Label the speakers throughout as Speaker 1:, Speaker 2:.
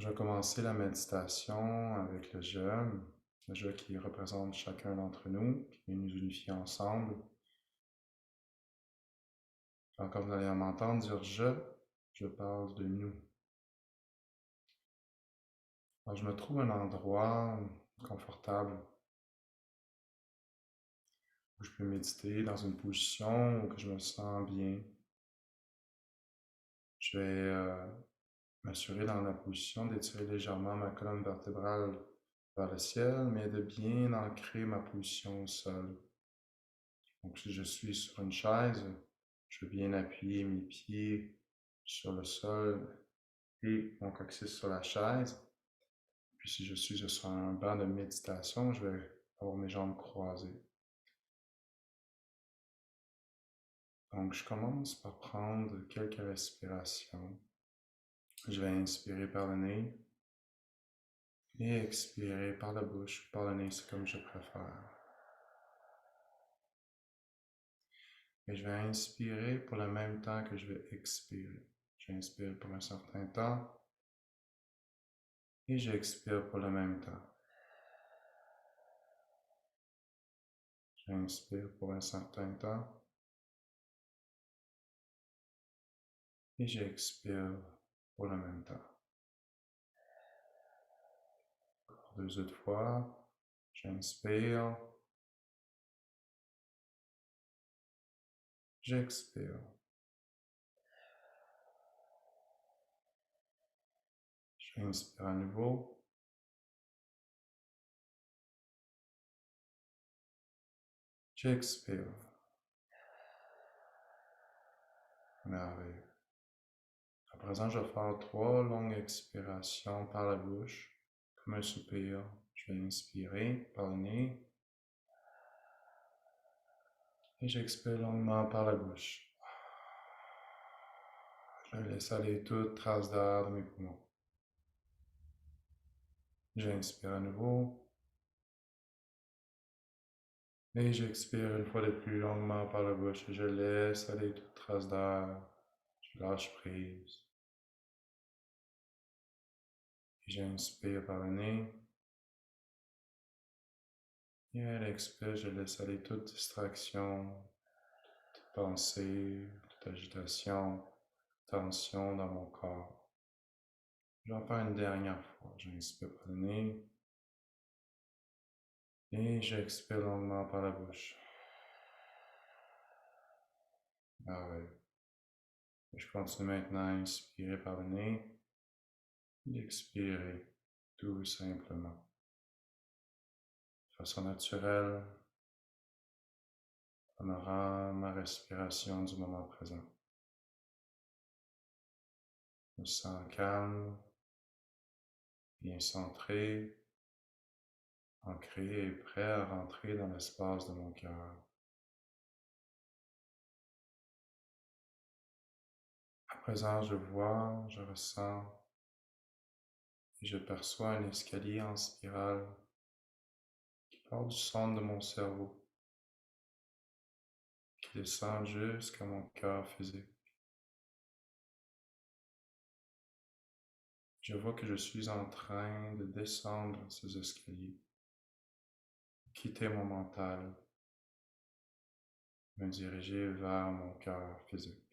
Speaker 1: Je vais commencer la méditation avec le je qui représente chacun d'entre nous, qui nous unifie ensemble. Quand vous allez m'entendre dire je parle de nous. Alors, je me trouve un endroit confortable où je peux méditer dans une position où je me sens bien. Je vais m'assurer dans la position d'étirer légèrement ma colonne vertébrale vers le ciel, mais de bien ancrer ma position au sol. Donc, si je suis sur une chaise, je vais bien appuyer mes pieds sur le sol et mon coccyx sur la chaise. Puis, si je suis sur un banc de méditation, je vais avoir mes jambes croisées. Donc, je commence par prendre quelques respirations. Je vais inspirer par le nez et expirer par la bouche ou par le nez, c'est comme je préfère. Et je vais inspirer pour le même temps que je vais expirer. J'inspire pour un certain temps et j'expire pour le même temps. J'inspire pour un certain temps et j'expire pour le même temps. Encore 2 autres fois, j'inspire, j'expire. J'inspire à nouveau, j'expire. Merveilleux. À présent, je vais faire 3 longues expirations par la bouche, comme un soupir. Je vais inspirer par le nez et j'expire longuement par la bouche. Je laisse aller toute trace d'air dans mes poumons. J'inspire à nouveau et j'expire une fois de plus longuement par la bouche et je laisse aller toute trace d'air. Je lâche prise. Et j'inspire par le nez. Et à l'expire, je laisse aller toute distraction, toute pensée, toute agitation, tension dans mon corps. Je vais en faire une dernière fois. J'inspire par le nez. Et j'expire longuement par la bouche. Merveilleux. Je continue maintenant à inspirer par le nez et expirer tout simplement. De façon naturelle, honorant ma respiration du moment présent. Je me sens calme, bien centré, ancré et prêt à rentrer dans l'espace de mon cœur. À présent, je vois, je ressens et je perçois un escalier en spirale qui part du centre de mon cerveau, qui descend jusqu'à mon cœur physique. Je vois que je suis en train de descendre ces escaliers, quitter mon mental, me diriger vers mon cœur physique.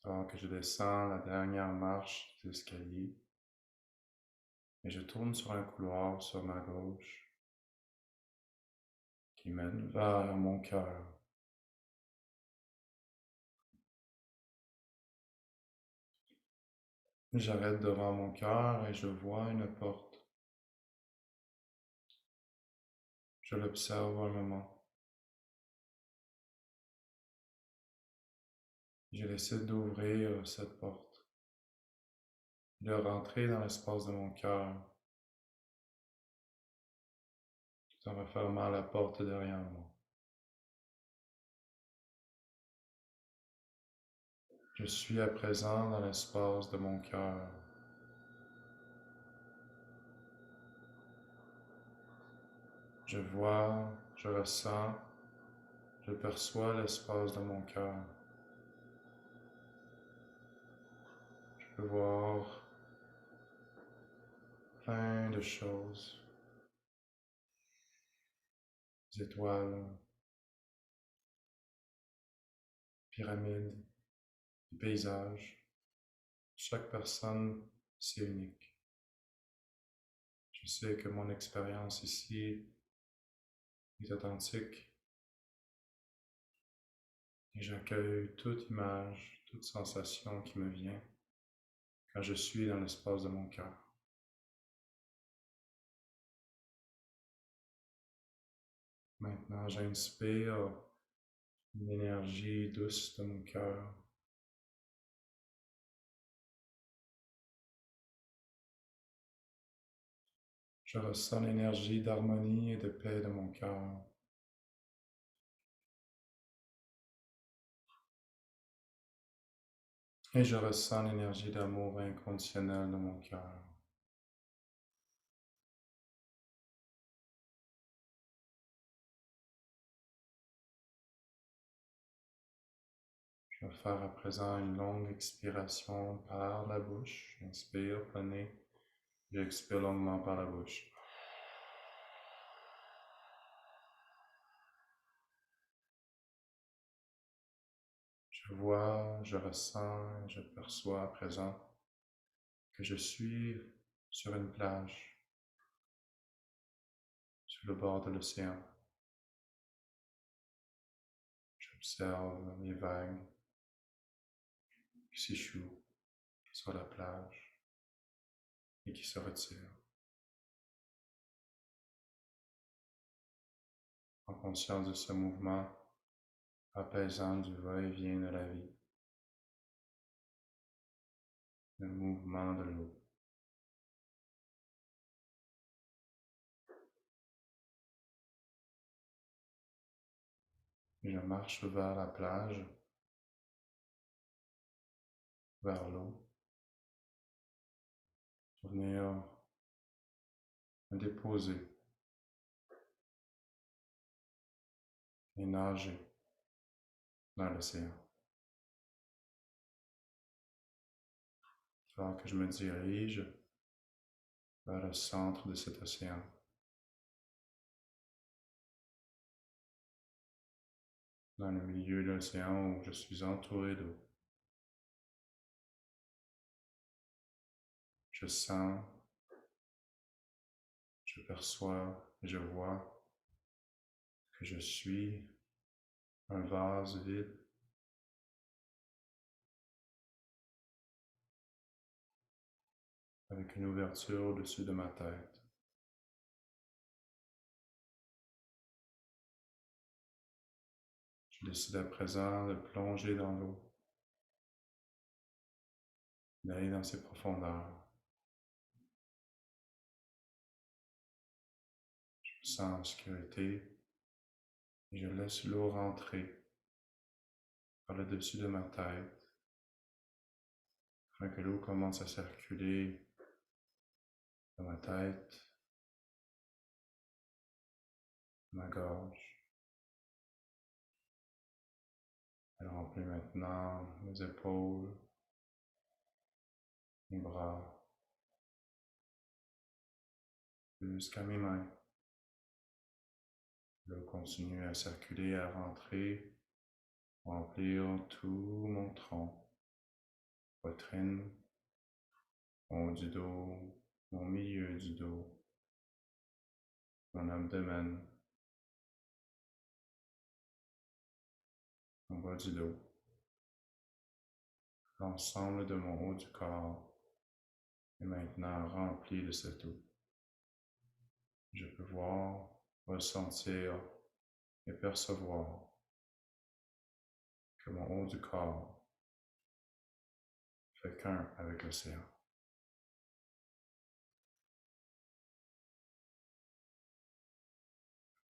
Speaker 1: Alors que je descends la dernière marche des escaliers, et je tourne sur un couloir sur ma gauche qui mène vers mon cœur. J'arrête devant mon cœur et je vois une porte. Je l'observe un moment. Je décide d'ouvrir cette porte, de rentrer dans l'espace de mon cœur, tout en refermant la porte derrière moi. Je suis à présent dans l'espace de mon cœur. Je vois, je ressens Je perçois l'espace de mon cœur. Je peux voir plein de choses. Des étoiles, pyramides, des paysages. Chaque personne, c'est unique. Je sais que mon expérience ici est authentique et j'accueille toute image, toute sensation qui me vient quand je suis dans l'espace de mon cœur. Maintenant, j'inspire une énergie douce de mon cœur. Je ressens l'énergie d'harmonie et de paix de mon cœur. Et je ressens l'énergie d'amour inconditionnel de mon cœur. Je vais faire à présent une longue expiration par la bouche. J'inspire par le nez. J'expire longuement par la bouche. Je vois, je ressens, je perçois à présent que je suis sur une plage, sur le bord de l'océan. J'observe les vagues qui s'échouent sur la plage et qui se retirent. En conscience de ce mouvement apaisant du va-et-vient de la vie, le mouvement de l'eau. Je marche vers la plage, vers l'eau, pour venir me déposer et nager dans l'océan. Alors que je me dirige vers le centre de cet océan. Dans le milieu de l'océan où je suis entouré d'eau. Je sens, je perçois et je vois que je suis un vase vide avec une ouverture au-dessus de ma tête. Je décide à présent de plonger dans l'eau, d'aller dans ses profondeurs. Je me sens en sécurité et je laisse l'eau rentrer par le dessus de ma tête afin que l'eau commence à circuler dans ma tête, ma gorge. Elle remplit maintenant mes épaules, mes bras, jusqu'à mes mains. L'eau continue à circuler, à rentrer, remplir tout mon tronc, poitrine, haut du dos, mon milieu du dos, mon abdomen, mon bas du dos, l'ensemble de mon haut du corps est maintenant rempli de cette eau. Je peux voir, ressentir et percevoir que mon haut du corps fait qu'un avec l'océan.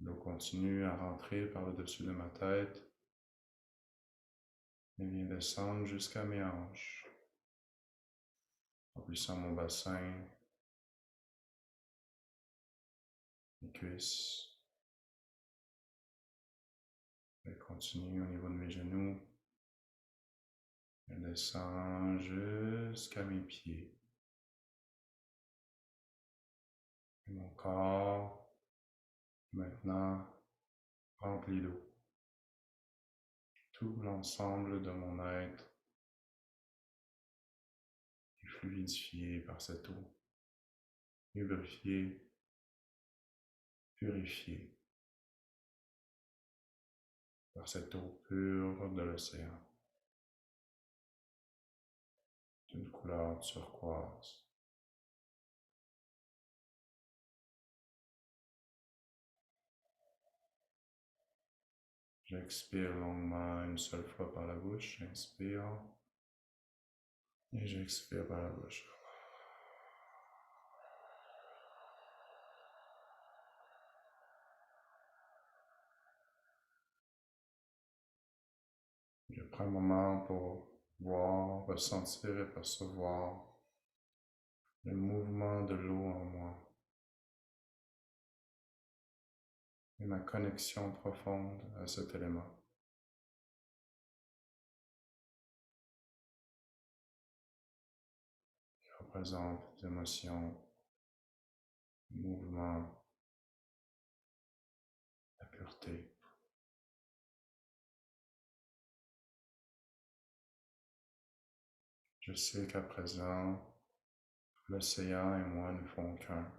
Speaker 1: L'eau continue à rentrer par le dessus de ma tête et vient descendre jusqu'à mes hanches, remplissant mon bassin, mes cuisses, mes continue au niveau de mes genoux. Je descends jusqu'à mes pieds. Et mon corps, maintenant, rempli d'eau. Tout l'ensemble de mon être est fluidifié par cette eau, lubrifié, purifié par cette eau pure de l'océan, d'une couleur turquoise. J'expire longuement une seule fois par la bouche, j'inspire et j'expire par la bouche. Je prends un moment pour voir, ressentir et percevoir le mouvement de l'eau en moi et ma connexion profonde à cet élément. Il représente les émotions, le mouvement, la pureté. Je sais qu'à présent, l'océan et moi ne font qu'un.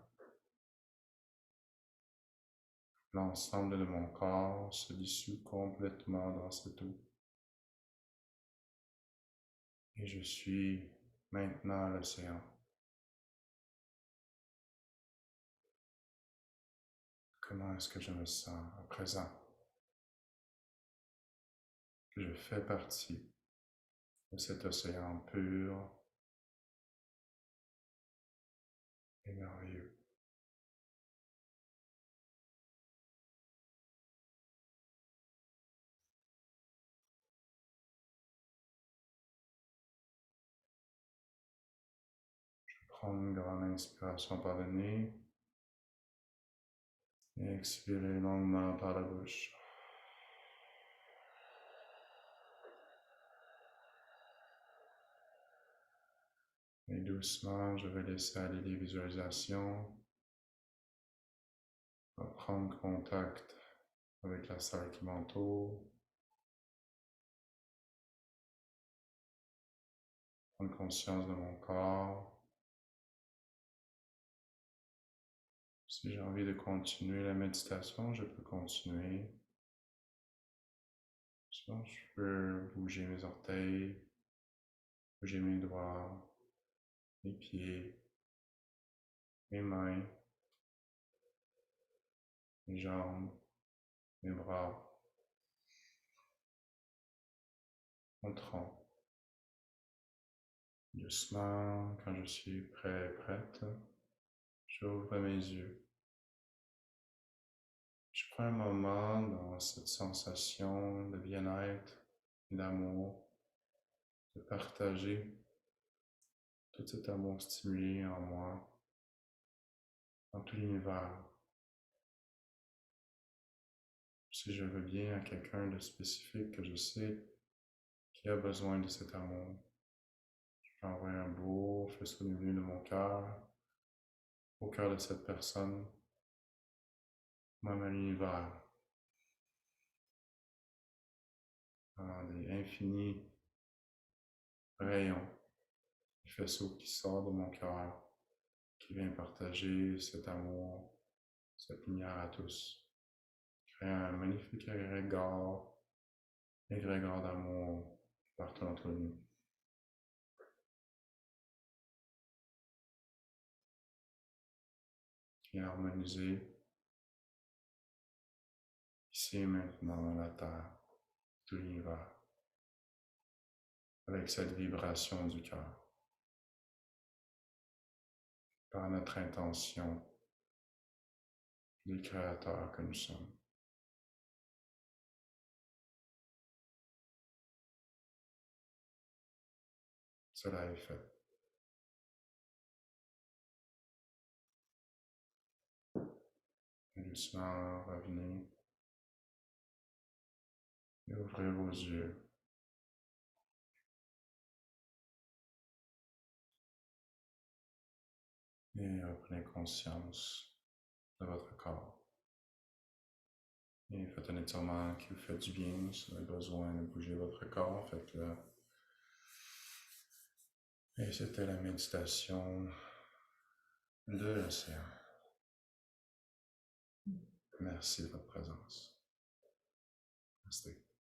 Speaker 1: L'ensemble de mon corps se dissout complètement dans cette eau. Et je suis maintenant l'océan. Comment est-ce que je me sens à présent? Je fais partie de cet océan pur et merveilleux. Prends une grande inspiration par le nez et expirer longuement par la bouche. Et doucement, je vais laisser aller les visualisations, prendre contact avec la salle qui m'entoure, prendre conscience de mon corps. Si j'ai envie de continuer la méditation, je peux continuer. Sinon, je peux bouger mes orteils, bouger mes doigts, mes pieds, mes mains, mes jambes, mes bras, mon tronc. Doucement, quand je suis prêt et prête, j'ouvre mes yeux. Je prends un moment dans cette sensation de bien-être et d'amour, de partager tout cet amour stimulé en moi, dans tout l'univers. Si je veux bien à quelqu'un de spécifique que je sais qui a besoin de cet amour, je peux envoyer un beau faisceau de lumière de mon cœur, au cœur de cette personne, même à l'univers, dans des infinis rayons, des faisceaux qui sortent de mon cœur, qui vient partager cet amour, cette lumière à tous. Créer un magnifique égrégore d'amour partout entre nous. Qui est harmonisé ici et maintenant dans la Terre, tout l'univers, avec cette vibration du cœur, par notre intention des créateurs que nous sommes. Cela est fait. Et doucement, revenez Et ouvrez vos yeux. Et reprenez conscience de votre corps. Et faites un étirement qui vous fait du bien. Si vous avez besoin de bouger votre corps, faites-le. Et c'était la méditation de l'océan. Merci de votre présence. Namaste.